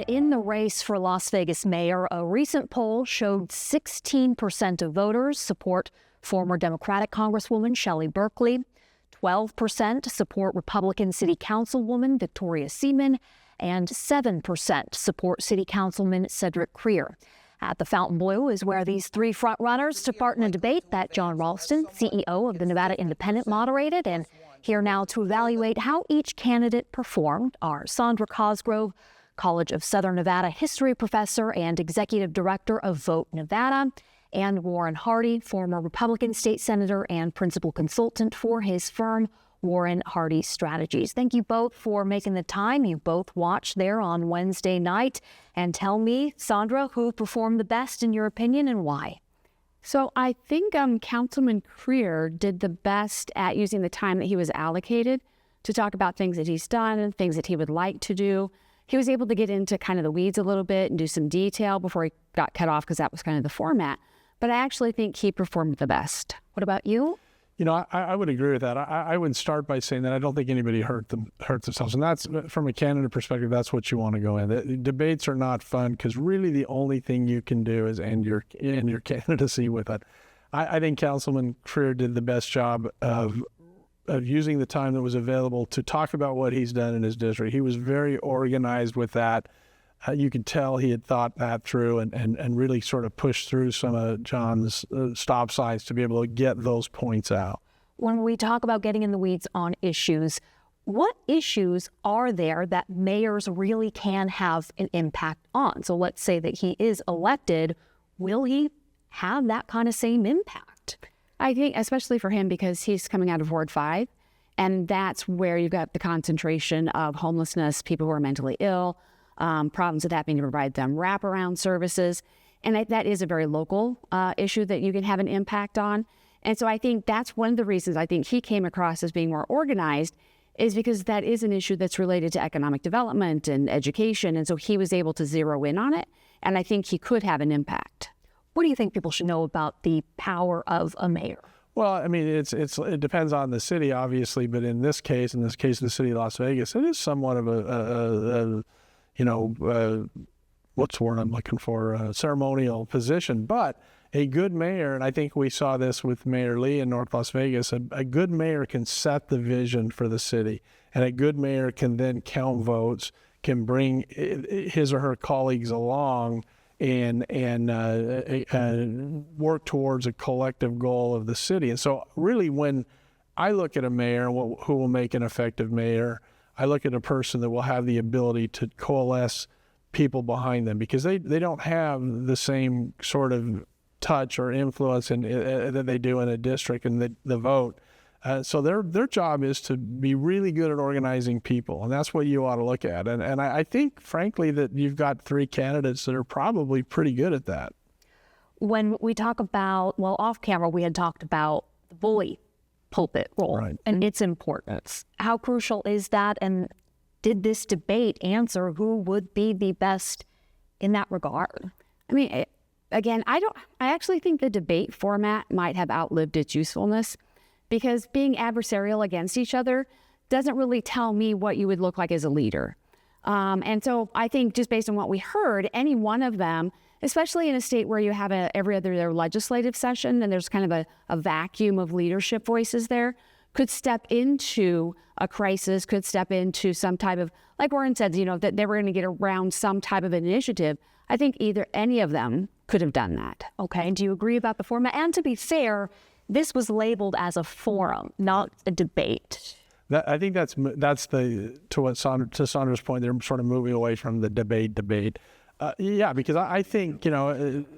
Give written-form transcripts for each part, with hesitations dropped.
in the race for Las Vegas mayor, a recent poll showed 16% of voters support former Democratic Congresswoman Shelley Berkeley, 12% support Republican City Councilwoman Victoria Seaman, and 7% support City Councilman Cedric Creer. At the Fontainebleau is where these three frontrunners took part in a debate that John Ralston, CEO of the Nevada Independent, moderated. And here now to evaluate how each candidate performed are Sandra Cosgrove, College of Southern Nevada history professor and executive director of Vote Nevada, and Warren Hardy, former Republican state senator and principal consultant for his firm, Warren Hardy Strategies. Thank you both for making the time. You both watched there on Wednesday night. And tell me, Sandra, who performed the best in your opinion and why? So I think Councilman Creer did the best at using the time that he was allocated to talk about things that he's done and things that he would like to do. He was able to get into kind of the weeds a little bit and do some detail before he got cut off because that was kind of the format. But I actually think he performed the best. What about you? You know, I would agree with that. I would start by saying that I don't think anybody hurt themselves. And that's, from a candidate perspective, that's what you want to go in. The debates are not fun because really the only thing you can do is end your candidacy with it. I think Councilman Creer did the best job of using the time that was available to talk about what he's done in his district. He was very organized with that. You could tell he had thought that through and really sort of pushed through some of John's stop signs to be able to get those points out. When we talk about getting in the weeds on issues, what issues are there that mayors really can have an impact on? So let's say that he is elected, will he have that kind of same impact? I think especially for him because he's coming out of Ward 5, and that's where you've got the concentration of homelessness, people who are mentally ill, problems with having to provide them wraparound services. And that is a very local issue that you can have an impact on. And so I think that's one of the reasons I think he came across as being more organized is because that is an issue that's related to economic development and education. And so he was able to zero in on it. And I think he could have an impact. What do you think people should know about the power of a mayor? Well, I mean, it depends on the city, obviously. But in this case of the city of Las Vegas, it is somewhat of what's the word I'm looking for, a ceremonial position. But a good mayor, and I think we saw this with Mayor Lee in North Las Vegas, a good mayor can set the vision for the city. And a good mayor can then count votes, can bring his or her colleagues along and work towards a collective goal of the city. And so really when I look at a mayor, who will make an effective mayor, I look at a person that will have the ability to coalesce people behind them because they don't have the same sort of touch or influence that they do in a district and the vote. So their job is to be really good at organizing people, and that's what you ought to look at. And I think, frankly, that you've got three candidates that are probably pretty good at that. When we talk about, well, off camera, we had talked about the bully pulpit role and its importance. How crucial is that? And did this debate answer who would be the best in that regard? I mean, again, I actually think the debate format might have outlived its usefulness because being adversarial against each other doesn't really tell me what you would look like as a leader. And so I think just based on what we heard, any one of them, especially in a state where you have every other legislative session and there's kind of a vacuum of leadership voices there, could step into a crisis, could step into some type of, like Warren said, that they were going to get around some type of initiative. I think any of them could have done that. Okay, do you agree about the format? And to be fair, this was labeled as a forum, not a debate. I think that's to Sandra's point, they're sort of moving away from the debate. Yeah, because I think,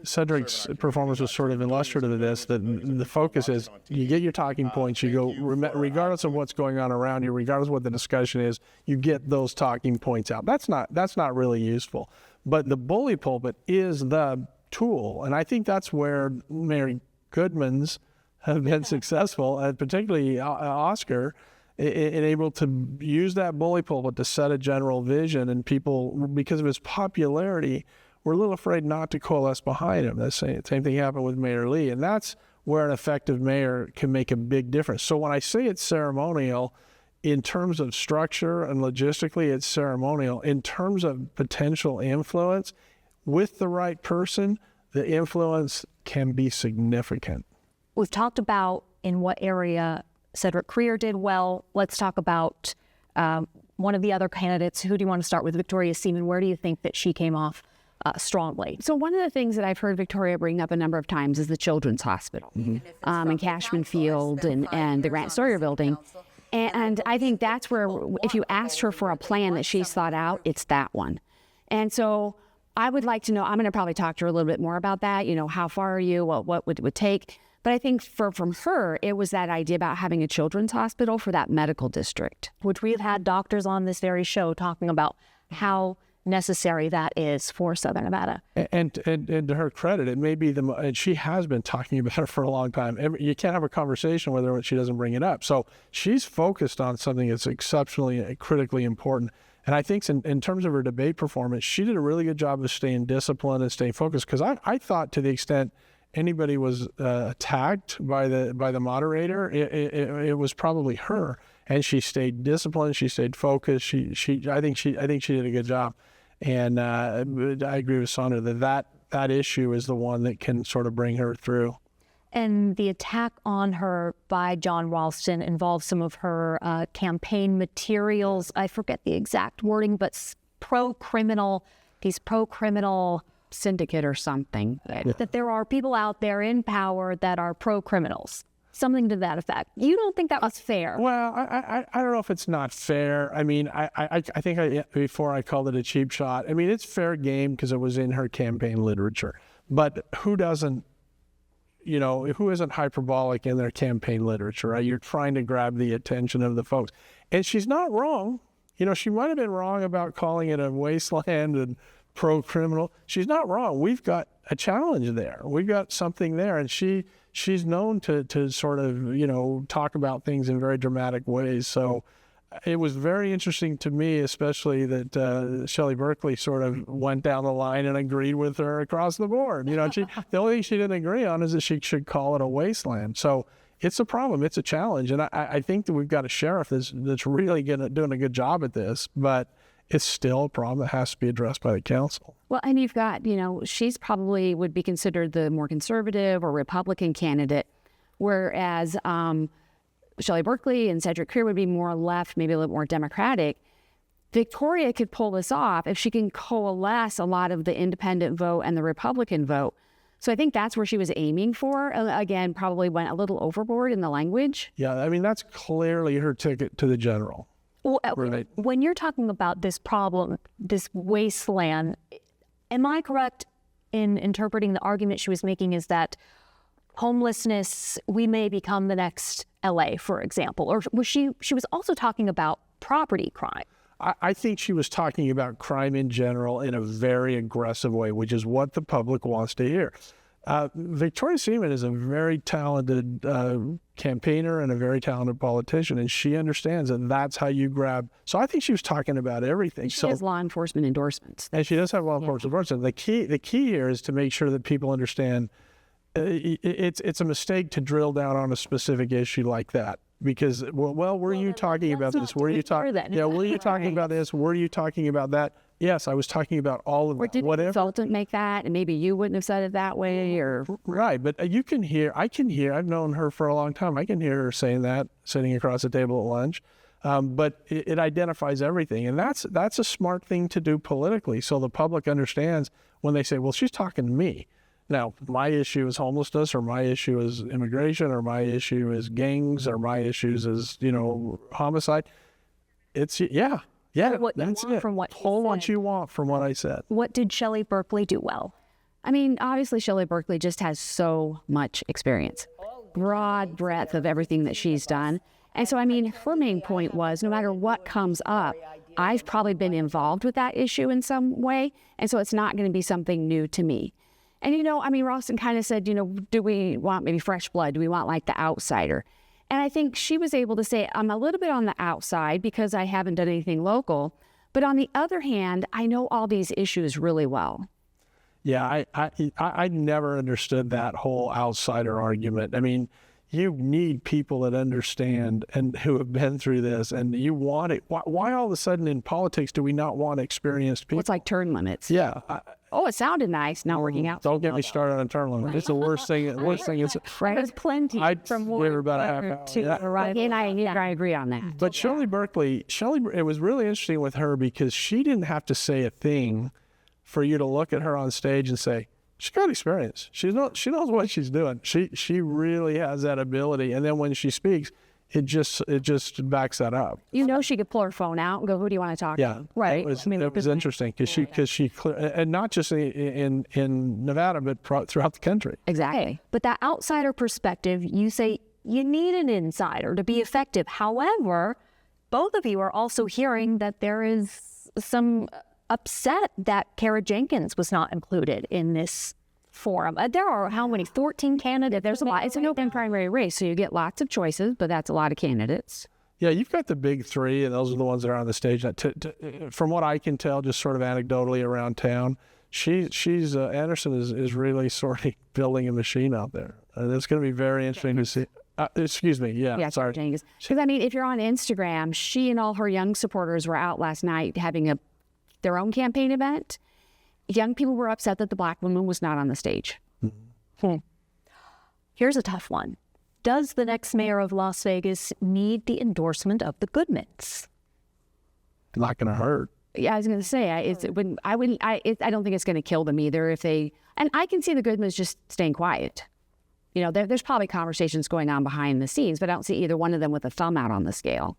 Cedric's performance was sort of illustrative of this, that the focus is you get your talking points, you go, regardless of what's going on around you, regardless of what the discussion is, you get those talking points out. That's not really useful. But the bully pulpit is the tool, and I think that's where Mayor Goodman's have been successful, and particularly Oscar, in able to use that bully pulpit to set a general vision, and people, because of his popularity, were a little afraid not to coalesce behind him. The same thing happened with Mayor Lee, and that's where an effective mayor can make a big difference. So when I say it's ceremonial, in terms of structure and logistically, it's ceremonial. In terms of potential influence, with the right person, the influence can be significant. We've talked about in what area Cedric Creer did well. Let's talk about one of the other candidates. Who do you want to start with? Victoria Seaman. Where do you think that she came off strongly? So one of the things that I've heard Victoria bring up a number of times is the Children's Hospital in Cashman Field and the Grant Sawyer Building. And I think that's where, if you asked her for a plan that she's thought out, it's that one. And so I would like to know, I'm going to probably talk to her a little bit more about that. You know, how far are you? What would it take? But I think from her, it was that idea about having a children's hospital for that medical district. Which we've had doctors on this very show talking about how necessary that is for Southern Nevada. And to her credit, it may be and she has been talking about it for a long time. You can't have a conversation with her when she doesn't bring it up. So she's focused on something that's exceptionally, critically important. And I think in terms of her debate performance, she did a really good job of staying disciplined and staying focused. Because I thought, to the extent anybody was attacked by the moderator, it was probably her. And she stayed disciplined. She stayed focused. I think she did a good job. And I agree with Sandra that issue is the one that can sort of bring her through. And the attack on her by John Ralston involved some of her campaign materials. I forget the exact wording, but pro-criminal syndicate or something. That there are people out there in power that are pro-criminals. Something to that effect. You don't think that was fair? Well, I don't know if it's not fair. I mean, I think before I called it a cheap shot. I mean, it's fair game because it was in her campaign literature. But who doesn't, who isn't hyperbolic in their campaign literature, right? You're trying to grab the attention of the folks. And she's not wrong. She might have been wrong about calling it a wasteland and pro-criminal. She's not wrong. We've got a challenge there. We've got something there. And she's known to sort of, talk about things in very dramatic ways. So it was very interesting to me, especially that Shelley Berkeley sort of went down the line and agreed with her across the board. The only thing she didn't agree on is that she should call it a wasteland. So it's a problem. It's a challenge. And I think that we've got a sheriff that's really doing a good job at this, but it's still a problem that has to be addressed by the council. Well, and you've got, she's probably would be considered the more conservative or Republican candidate, whereas Shelley Berkeley and Cedric Creer would be more left, maybe a little more Democratic. Victoria could pull this off if she can coalesce a lot of the independent vote and the Republican vote. So I think that's where she was aiming for. Again, probably went a little overboard in the language. Yeah, I mean, that's clearly her ticket to the general. Well, right. When you're talking about this problem, this wasteland, am I correct in interpreting the argument she was making is that homelessness, we may become the next LA, for example? Or was she was also talking about property crime? I think she was talking about crime in general in a very aggressive way, which is what the public wants to hear. Victoria Seaman is a very talented campaigner and a very talented politician, and she understands that that's how you grab. So I think she was talking about everything. She has law enforcement endorsements. And she does have law enforcement endorsements. The key here is to make sure that people understand it's a mistake to drill down on a specific issue like that. Because, were you talking about this? Were you talking? Yeah, were you talking about this? Were you talking about that? Yes, I was talking about all of that. Or did the consultant make that, and maybe you wouldn't have said it that way, or right? But I can hear. I've known her for a long time. I can hear her saying that sitting across the table at lunch. But it identifies everything, and that's a smart thing to do politically, so the public understands when they say, "Well, she's talking to me." Now, my issue is homelessness, or my issue is immigration, or my issue is gangs, or my issues is, homicide. It's, yeah, that's it. Pull what you want from what I said. What did Shelley Berkeley do well? I mean, obviously, Shelley Berkeley just has so much experience, broad breadth of everything that she's done. And so, I mean, her main point was no matter what comes up, I've probably been involved with that issue in some way. And so it's not going to be something new to me. And, Ralston kind of said, do we want maybe fresh blood? Do we want like the outsider? And I think she was able to say, I'm a little bit on the outside because I haven't done anything local. But on the other hand, I know all these issues really well. Yeah, I never understood that whole outsider argument. I mean, you need people that understand and who have been through this, and you want it. Why all of a sudden in politics do we not want experienced people? It's like term limits. Yeah. Oh, it sounded nice. Not working out. Don't get me started on term limit. It's the worst thing. Worst thing is. Right. There's plenty I'd live about a half hour. to Yeah. arrive. And I agree on that. But Shelley Berkeley, it was really interesting with her because she didn't have to say a thing for you to look at her on stage and say, she's got experience. She knows what she's doing. She really has that ability. And then when she speaks, it just backs that up. You know, she could pull her phone out and go, "Who do you want to talk Yeah, to?" Right. It was interesting because she and not just in Nevada, but throughout the country. Exactly. But that outsider perspective, you say you need an insider to be effective. However, both of you are also hearing that there is some upset that Kara Jenkins was not included in this forum. There are how many? 14 candidates. There's a lot. It's an open primary race, so you get lots of choices, but that's a lot of candidates. Yeah, you've got the big three, and those are the ones that are on the stage. From what I can tell, just sort of anecdotally around town, she's Anderson is really sort of building a machine out there. It's going to be very interesting to see. Excuse me. Yeah, sorry. Because I mean, if you're on Instagram, she and all her young supporters were out last night having their own campaign event. Young people were upset that the Black woman was not on the stage. Here's a tough one. Does the next mayor of Las Vegas need the endorsement of the Goodmans? Not going to hurt. Yeah, I was going to say, I don't think it's going to kill them either if they. And I can see the Goodmans just staying quiet. You know, there's probably conversations going on behind the scenes, but I don't see either one of them with a thumb out on the scale.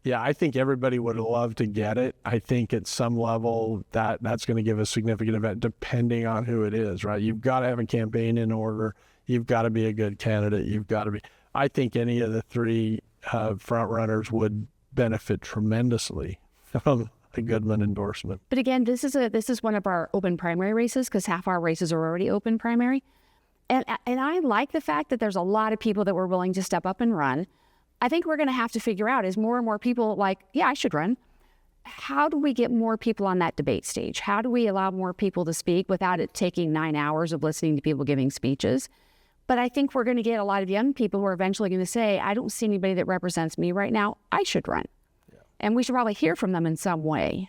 Yeah, I think everybody would love to get it. I think at some level that's going to give a significant event depending on who it is, right? You've got to have a campaign in order. You've got to be a good candidate. You've got to be. I think any of the three front runners would benefit tremendously from a Goodman endorsement. But again, this is one of our open primary races because half our races are already open primary. And I like the fact that there's a lot of people that were willing to step up and run. I think we're going to have to figure out as more and more people like, yeah, I should run. How do we get more people on that debate stage? How do we allow more people to speak without it taking 9 hours of listening to people giving speeches? But I think we're going to get a lot of young people who are eventually going to say, I don't see anybody that represents me right now. I should run. Yeah. And we should probably hear from them in some way.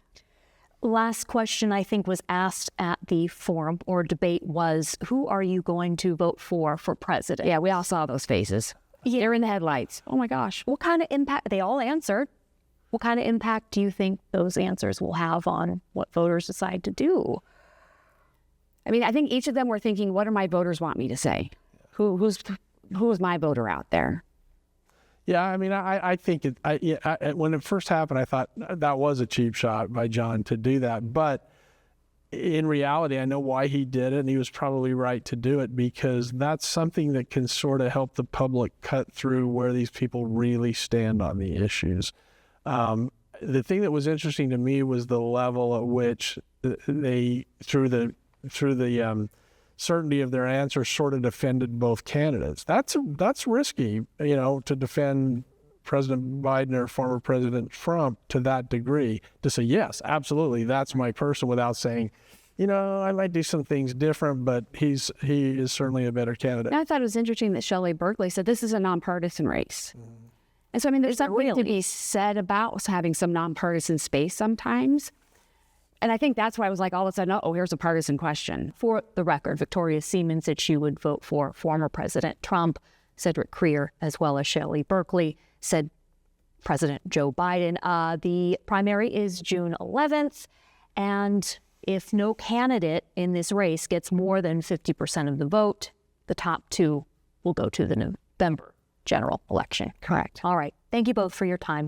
Last question I think was asked at the forum or debate was, who are you going to vote for president? Yeah, we all saw those faces. Yeah. They're in the headlights. Oh my gosh. What kind of impact? They all answered. What kind of impact do you think those answers will have on what voters decide to do? I mean, I think each of them were thinking, what do my voters want me to say? Who's my voter out there? Yeah, I mean, I think when it first happened, I thought that was a cheap shot by John to do that. But in reality, I know why he did it, and he was probably right to do it because that's something that can sort of help the public cut through where these people really stand on the issues. The thing that was interesting to me was the level at which they, through the certainty of their answer, sort of defended both candidates. That's risky, to defend President Biden or former President Trump to that degree, to say, yes, absolutely, that's my person, without saying, I might do some things different, but he is certainly a better candidate. I thought it was interesting that Shelley Berkeley said this is a nonpartisan race. And so, I mean, there's something to be said about having some nonpartisan space sometimes. And I think that's why I was like, all of a sudden, here's a partisan question. For the record, Victoria Seaman said she would vote for former President Trump. Cedric Creer, as well as Shelley Berkeley, said President Joe Biden. The primary is June 11th. And if no candidate in this race gets more than 50% of the vote, the top two will go to the November general election. Correct. All right. Thank you both for your time.